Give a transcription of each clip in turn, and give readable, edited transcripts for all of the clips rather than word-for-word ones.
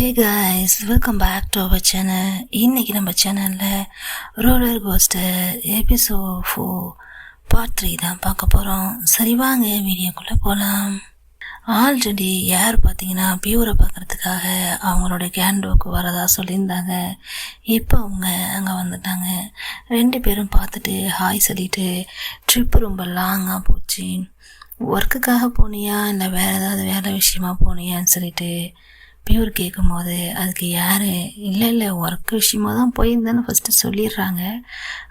Hey guys, welcome back to our channel. இன்றைக்கி நம்ம சேனலில் ரோலர் கோஸ்டர் எபிசோட் 4 பார்ட் 3 தான் பார்க்க போகிறோம். சரி வாங்க வீடியோக்குள்ளே போகலாம். ஆல்ரெடி யார் பார்த்தீங்கன்னா பியூரை பார்க்குறதுக்காக அவங்களோட கேண்டோக்கு வரதா சொல்லியிருந்தாங்க. இப்போ அவங்க அங்கே வந்துட்டாங்க. 2 பேரும் பார்த்துட்டு ஹாய் சொல்லிட்டு ட்ரிப்பு ரொம்ப லாங்காக போச்சு. ஒர்க்குக்காக போனியா இல்லை வேறு ஏதாவது வேலை விஷயமா போனியான்னு சொல்லிட்டு பியூர் கேட்கும்போது அதுக்கு யார் இல்லை ஒர்க் விஷயமாக தான் போயிருந்தேன்னு ஃபஸ்ட்டு சொல்லிடுறாங்க.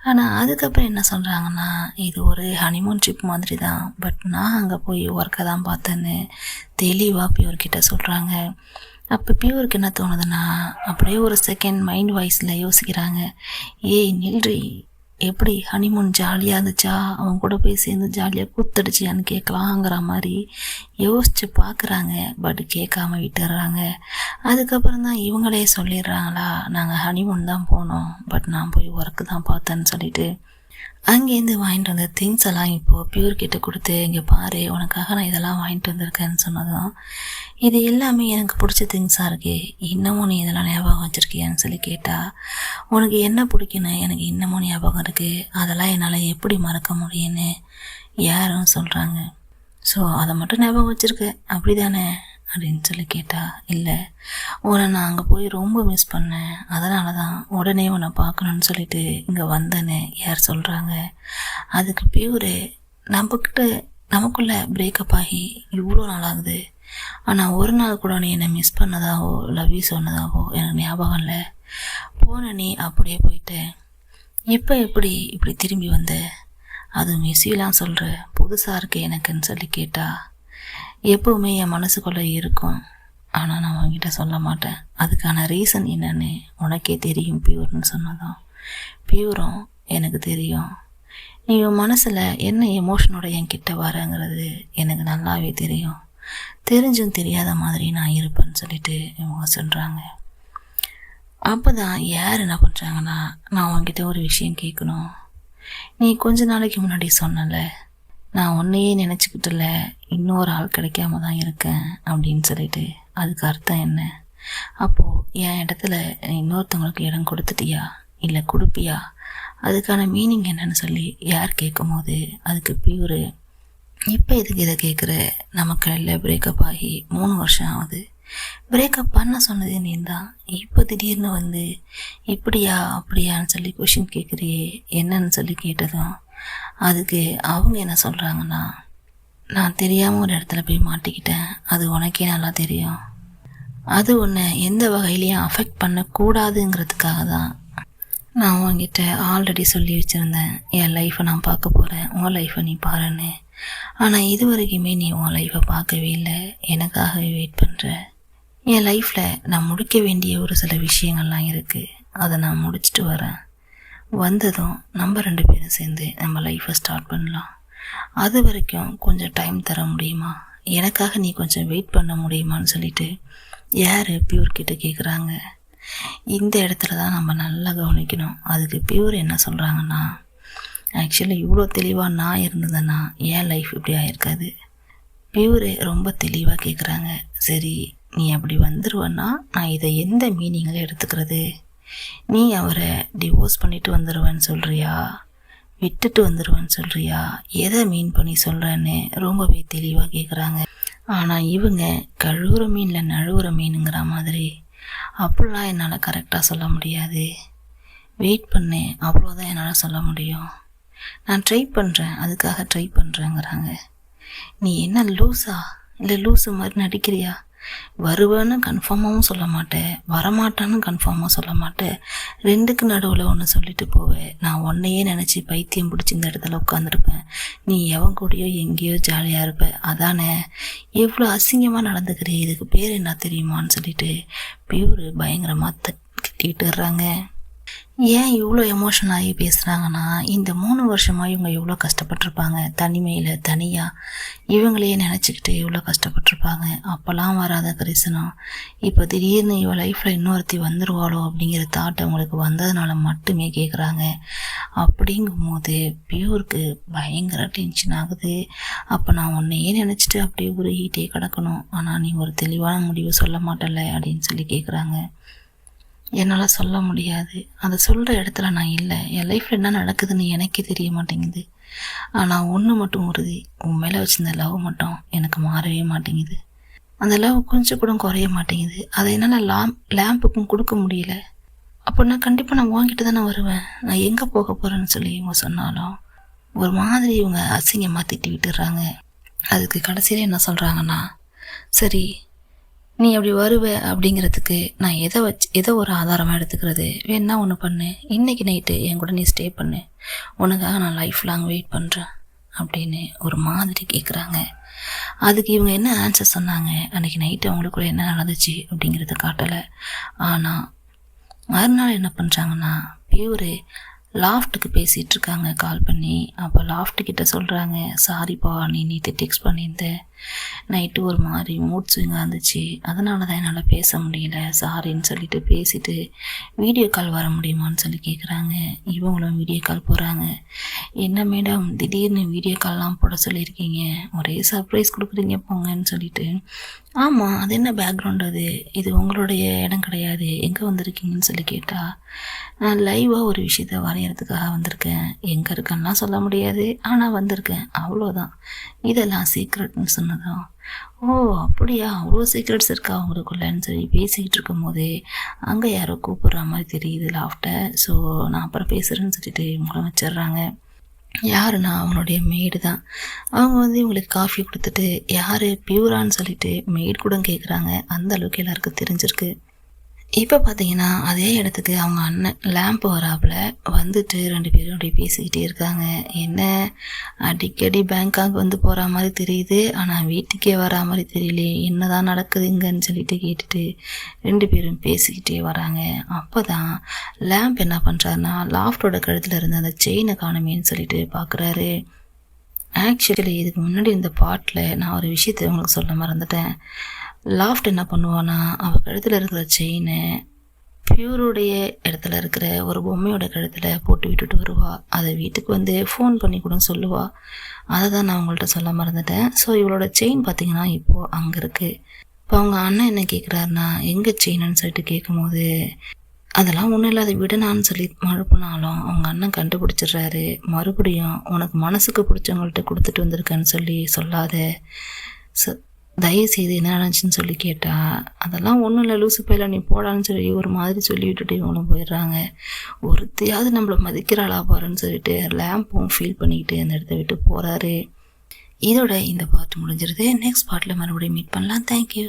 ஆனால் அதுக்கப்புறம் என்ன சொல்கிறாங்கன்னா, இது ஒரு ஹனிமூன் ட்ரிப் மாதிரி தான், பட் நான் அங்கே போய் ஒர்க்கை தான் பார்த்தேன்னு தெளிவாக பியூர்கிட்ட சொல்கிறாங்க. அப்போ பியூருக்கு என்ன தோணுதுன்னா, அப்படியே ஒரு செகண்ட் மைண்ட் வாய்ஸில் யோசிக்கிறாங்க. ஏய் நில்றி, எப்படி ஹனிமூன் ஜாலியாக இருந்துச்சா, அவங்க கூட போய் சேர்ந்து ஜாலியாக கூத்தடிச்சியான்னு கேட்கலாங்கிற மாதிரி யோசித்து பார்க்குறாங்க. பட் கேட்காம விட்டுடுறாங்க. அதுக்கப்புறம் தான் இவங்களே சொல்லிடுறாங்களா, நாங்கள் ஹனிமூன் தான் போனோம், பட் நான் போய் ஒர்க்கு தான் பார்த்தேன்னு சொல்லிட்டு அங்கேருந்து வாங்கிட்டு வந்த திங்ஸ் எல்லாம் இப்போது பியூர்கிட்ட கொடுத்து, இங்கே பாரு உனக்காக நான் இதெல்லாம் வாங்கிட்டு வந்திருக்கேன்னு சொன்னதும், இது எல்லாமே எனக்கு பிடிச்ச திங்ஸாக இருக்கே, இன்னமும் நீ இதெல்லாம் ஞாபகம் வச்சுருக்கியான்னு சொல்லி கேட்டால், உனக்கு என்ன பிடிக்குன்னு எனக்கு இன்னமும் ஞாபகம் இருக்குது, அதெல்லாம் என்னால் எப்படி மறக்க முடியும்னு யாரும் சொல்கிறாங்க. ஸோ அதை மட்டும் ஞாபகம் வச்சுருக்க அப்படி தானே அப்படின்னு சொல்லி கேட்டா, இல்லை உன்னை நான் அங்கே போய் ரொம்ப மிஸ் பண்ணேன், அதனால தான் உடனே உன்னை பார்க்கணுன்னு சொல்லிட்டு இங்கே வந்தேன்னு யார் சொல்கிறாங்க. அதுக்கு பியூரு, நமக்குள்ளே பிரேக்கப் ஆகி இவ்வளோ நாள் ஆகுது, ஆனால் ஒரு நாள் கூட நீ என்னை மிஸ் பண்ணதாவோ லவ் யூ சொன்னதாவோ எனக்கு ஞாபகம் இல்லை, போன நீ அப்படியே போயிட்டேன், இப்போ இப்படி திரும்பி வந்த, அதுவும் மிஸ்யூலாம் சொல்கிற, புதுசாக இருக்கு எனக்குன்னு சொல்லி கேட்டா, எப்போவுமே என் மனசுக்குள்ளே இருக்கும், ஆனால் நான் உங்ககிட்ட சொல்ல மாட்டேன், அதுக்கான ரீசன் என்னன்னு உனக்கே தெரியும் பியூர்னு சொன்னதும், பியூரும் எனக்கு தெரியும், நீ உன் மனசில் என்ன எமோஷனோட என்கிட்ட வரங்கிறது எனக்கு நல்லாவே தெரியும், தெரிஞ்சும் தெரியாத மாதிரி நான் இருப்பேன்னு சொல்லிட்டு இவங்க சொல்கிறாங்க. அப்போ தான் யார் என்ன பண்ணுறாங்கன்னா, நான் உங்ககிட்ட ஒரு விஷயம் கேட்கணும், நீ கொஞ்ச நாளைக்கு முன்னாடி சொன்னல, நான் உன்னையே நினச்சிக்கிட்டுல இன்னொரு ஆள் கிடைக்காம தான் இருக்கேன் அப்படின்னு சொல்லிட்டு, அதுக்கு அர்த்தம் என்ன? அப்போது என் இடத்துல இன்னொருத்தவங்களுக்கு இடம் கொடுத்துட்டியா இல்லை கொடுப்பியா, அதுக்கான மீனிங் என்னன்னு சொல்லி யார் கேட்கும் போது அதுக்கு பியூரு, இப்போ எதுக்கு இதை கேட்குற, நமக்கு இல்லை பிரேக்கப் ஆகி 3 வருஷம் ஆகுது, பிரேக்கப் பண்ண சொன்னதே நீ தான், இப்போ திடீர்னு வந்து இப்படியா அப்படியான்னு சொல்லி கொஷின் கேட்குறியே என்னன்னு சொல்லி கேட்டதும், அதுக்கு அவங்க என்ன சொல்கிறாங்கன்னா, நான் தெரியாமல் ஒரு இடத்துல போய் மாட்டிக்கிட்டேன், அது உனக்கே நல்லா தெரியும், அது உன்னை எந்த வகையிலையும் அஃபெக்ட் பண்ணக்கூடாதுங்கிறதுக்காக தான் நான் உன்கிட்ட ஆல்ரெடி சொல்லி வச்சுருந்தேன், என் லைஃப்பை நான் பார்க்க போகிறேன், உன் லைஃப்பை நீ பாருன்னு, ஆனால் இது வரைக்குமே நீ உன் லைஃப்பை பார்க்கவே இல்லை, எனக்காகவே வெயிட் பண்ணுற, என் லைஃப்பில் நான் முடிக்க வேண்டிய ஒரு சில விஷயங்கள்லாம் இருக்குது, அதை நான் முடிச்சுட்டு வரேன், வந்ததும் நம்ம 2 பேரும் சேர்ந்து நம்ம லைஃப்பை ஸ்டார்ட் பண்ணலாம், அது வரைக்கும் கொஞ்சம் டைம் தர முடியுமா, எனக்காக நீ கொஞ்சம் வெயிட் பண்ண முடியுமான்னு சொல்லிட்டு யார் பியூர்கிட்ட கேட்குறாங்க. இந்த இடத்துல தான் நம்ம நல்லா கவனிக்கணும். அதுக்கு பியூர் என்ன சொல்கிறாங்கன்னா, ஆக்சுவலி இவ்வளோ தெளிவாக நான் இருந்ததுன்னா என் லைஃப் இப்படி ஆகிருக்காது. பியூரு ரொம்ப தெளிவாக கேட்குறாங்க, சரி நீ அப்படி வந்துடுவேன்னா நான் இதை எந்த மீனிங்கில் எடுத்துக்கிறது, நீ அவரை டிவோர்ஸ் பண்ணிட்டு வந்துடுவேன்னு சொல்கிறியா, விட்டுட்டு வந்துடுவேன்னு சொல்கிறியா, எதை மீன் பண்ணி சொல்கிறேன்னு ரொம்பவே தெளிவாக கேட்குறாங்க. ஆனால் இவங்க கழுவுற மீனில் நழுவுற மீனுங்கிற மாதிரி, அப்படிலாம் என்னால் கரெக்டாக சொல்ல முடியாது, வெயிட் பண்ணு அவ்வளோதான் என்னால் சொல்ல முடியும், நான் ட்ரை பண்ணுறேன் அதுக்காக ட்ரை பண்ணுறேங்கிறாங்க. நீ என்ன லூஸா இல்லை லூஸு மாதிரி நடிக்கிறியா, வருவேன்னு கன்ஃபார்மாகவும் சொல்ல மாட்டேன், வரமாட்டான்னு கன்ஃபார்மாக சொல்ல மாட்டேன், 2க்கு நடுவில் ஒன்று சொல்லிட்டு போவேன், நான் உன்னையே நினச்சி பைத்தியம் பிடிச்சி இந்த இடத்துல உட்காந்துருப்பேன், நீ எவன் கூடயோ எங்கேயோ ஜாலியாக இருப்ப, அதானே எவ்வளோ அசிங்கமாக நடந்துக்கிறே, இதுக்கு பேர் என்ன தெரியுமான்னு சொல்லிட்டு பியூரு பயங்கரமாக திட்டிட்டுறாங்க. ஏன் இவ்வளோ எமோஷனல் ஆகி பேசுகிறாங்கன்னா, இந்த 3 வருஷமாக இவங்க எவ்வளோ கஷ்டப்பட்டிருப்பாங்க, தனிமையில் தனியாக இவங்களையே நினச்சிக்கிட்டு எவ்வளோ கஷ்டப்பட்டிருப்பாங்க, அப்போல்லாம் வராத கரிசனம் இப்போ திடீர்னு இவள் லைஃப்பில் இன்னொருத்தி வந்துடுவாளோ அப்படிங்கிற தாட் அவங்களுக்கு வந்ததுனால மட்டுமே கேட்குறாங்க. அப்படிங்கும்போது பியூருக்கு பயங்கர டென்ஷன் ஆகுது. அப்போ நான் உன்னையே நினச்சிட்டு அப்படியே உருகிட்டே கிடக்கணும், ஆனால் நீ ஒரு தெளிவான முடிவு சொல்ல மாட்டல அப்படின்னு சொல்லி கேட்குறாங்க. என்னால் சொல்ல முடியாது, அதை சொல்கிற இடத்துல நான் இல்லை. என் லைஃப்பில் என்ன நடக்குதுன்னு எனக்கே தெரிய மாட்டேங்குது. ஆனால் ஒன்று மட்டும் உறுதி, உன் மேலே வச்சிருந்த லவ் மட்டும் எனக்கு மாறவே மாட்டேங்குது. அந்த லவ் கொஞ்சம் கூட குறைய மாட்டேங்குது. அதை என்னால் லேம்புக்கும் கொடுக்க முடியல. அப்போ நான் கண்டிப்பாக நான் வாங்கிட்டு தானே வருவேன். நான் எங்கே போக போகிறேன்னு சொல்லி இவங்க சொன்னாலும் ஒரு மாதிரி இவங்க அசிங்கமாக திட்டி விட்டுடுறாங்க. அதுக்கு கடைசியில் என்ன சொல்கிறாங்கன்னா, சரி நீ அப்படி வருவ அப்படிங்கிறதுக்கு நான் எதை ஒரு ஆதாரமாக எடுத்துக்கிறது, வேணா ஒன்று பண்ணு, இன்றைக்கி நைட்டு என் கூட நீ ஸ்டே பண்ணு, உனக்காக நான் லைஃப் லாங் வெயிட் பண்ணுறேன் அப்படின்னு ஒரு மாதிரி கேட்குறாங்க. அதுக்கு இவங்க என்ன ஆன்சர் சொன்னாங்க, அன்றைக்கி நைட்டு அவங்களுக்குள்ள என்ன நடந்துச்சு அப்படிங்கிறத காட்டலை. ஆனால் மறுநாள் என்ன பண்ணுறாங்கன்னா, பியூரு லாஃப்ட்டுக்கு பேசிகிட்டு இருக்காங்க கால் பண்ணி. அப்போ லாஃப்ட்டுக்கிட்ட சொல்கிறாங்க, சாரிப்பா நீ நேற்று டெக்ஸ்ட் பண்ணியிருந்தேன், நைட்டு ஒரு மாதிரி மூட் ஸ்விங்காக இருந்துச்சு, அதனால தான் என்னால் பேச முடியல, சாரின்னு சொல்லிட்டு பேசிட்டு வீடியோ கால் வர முடியுமான்னு சொல்லி கேட்குறாங்க. இவங்களும் வீடியோ கால் போகிறாங்க. என்ன மேடம் திடீர்னு வீடியோ கால்லாம் போட சொல்லியிருக்கீங்க, ஒரே சர்ப்ரைஸ் கொடுக்குறீங்க போங்கன்னு சொல்லிட்டு. ஆமாம், அது என்ன பேக்ரவுண்ட், இது உங்களுடைய இடம் கிடையாது, எங்கே வந்திருக்கீங்கன்னு சொல்லி கேட்டால், நான் லைவாக ஒரு விஷயத்த வரைகிறதுக்காக வந்திருக்கேன், எங்கே இருக்கேன்னா சொல்ல முடியாது, ஆனால் வந்திருக்கேன் அவ்வளோதான், இதெல்லாம் சீக்ரெட்னு சொன்னதும், ஓ அப்படியா, அவ்வளோ சீக்ரெட்ஸ் இருக்கா அவங்களுக்குள்ளன்னு சொல்லி பேசிக்கிட்டு இருக்கும் போதே அங்கே யாரோ கூப்பிட்ற மாதிரி தெரியுது லாஃப்ட்டை. ஸோ நான் அப்புறம் பேசுகிறேன்னு சொல்லிட்டு இவங்களும் வச்சிடுறாங்க. யாருன்னா அவனுடைய மெய்டு தான். அவங்க இவங்களுக்கு காஃபி கொடுத்துட்டு யார் பியூரான்னு சொல்லிட்டு மெய்டு கூட கேட்குறாங்க. அந்த அளவுக்கு எல்லாருக்கும் தெரிஞ்சிருக்கு. இப்போ பார்த்தீங்கன்னா அதே இடத்துக்கு அவங்க அண்ணன் லேம்ப் வராப்புல வந்துட்டு 2 பேரும் அப்படி பேசிக்கிட்டே இருக்காங்க. என்ன அடிக்கடி பேங்காக் போகிற மாதிரி தெரியுது, ஆனால் வீட்டுக்கே வரா மாதிரி தெரியலையே, என்ன தான் நடக்குதுங்கன்னு சொல்லிட்டு கேட்டுட்டு 2 பேரும் பேசிக்கிட்டே வராங்க. அப்போ தான் லேம்ப் என்ன பண்ணுறாருன்னா, லாஃப்டோட கழுத்தில் இருந்த அந்த செயினை காணுமேன்னு சொல்லிட்டு பார்க்குறாரு. ஆக்சுவலி இதுக்கு முன்னாடி இந்த பாட்டில் நான் ஒரு விஷயத்தை உங்களுக்கு சொல்ல மறந்துட்டேன். லாஃப்ட் என்ன பண்ணுவான்னா, அவள் கழுத்தில் இருக்கிற செயினை பியூருடைய இடத்துல இருக்கிற ஒரு பொம்மையோட கழுத்தில் போட்டு விட்டுட்டு வருவா. அதை வீட்டுக்கு ஃபோன் பண்ணி கூட சொல்லுவா. அதை தான் நான் உங்கள்கிட்ட சொல்ல மறந்துட்டேன். ஸோ இவளோட செயின் பார்த்தீங்கன்னா இப்போது அங்கே இருக்குது. இப்போ அவங்க அண்ணன் என்ன கேட்குறாருன்னா, எங்கே செயின்னு சொல்லிட்டு கேட்கும்போது, அதெல்லாம் ஒன்றும் இல்லை, அதை விடனான்னு சொல்லி மறுப்புனாலும் அவங்க அண்ணன் கண்டுபிடிச்சிடுறாரு. மறுபடியும் உனக்கு மனசுக்கு பிடிச்சவங்கள்ட்ட கொடுத்துட்டு வந்திருக்கேன்னு சொல்லி சொல்லாத, தயவுசெய்து என்ன நினச்சின்னு சொல்லி கேட்டா, அதெல்லாம் ஒன்றும் இல்லை லூசு பையில நீ போடான்னு சொல்லி ஒரு மாதிரி சொல்லி விட்டுட்டு இவங்களும் போயிடுறாங்க. ஒருத்தையாவது நம்மளை மதிக்கிறாளா பாருன்னு சொல்லிட்டு லேம்பும் ஃபீல் பண்ணிக்கிட்டு அந்த இடத்த விட்டு போகிறாரு. இதோட இந்த பார்ட் முடிஞ்சிருது. நெக்ஸ்ட் பார்ட்டில் மறுபடியும் மீட் பண்ணலாம். தேங்க்யூ.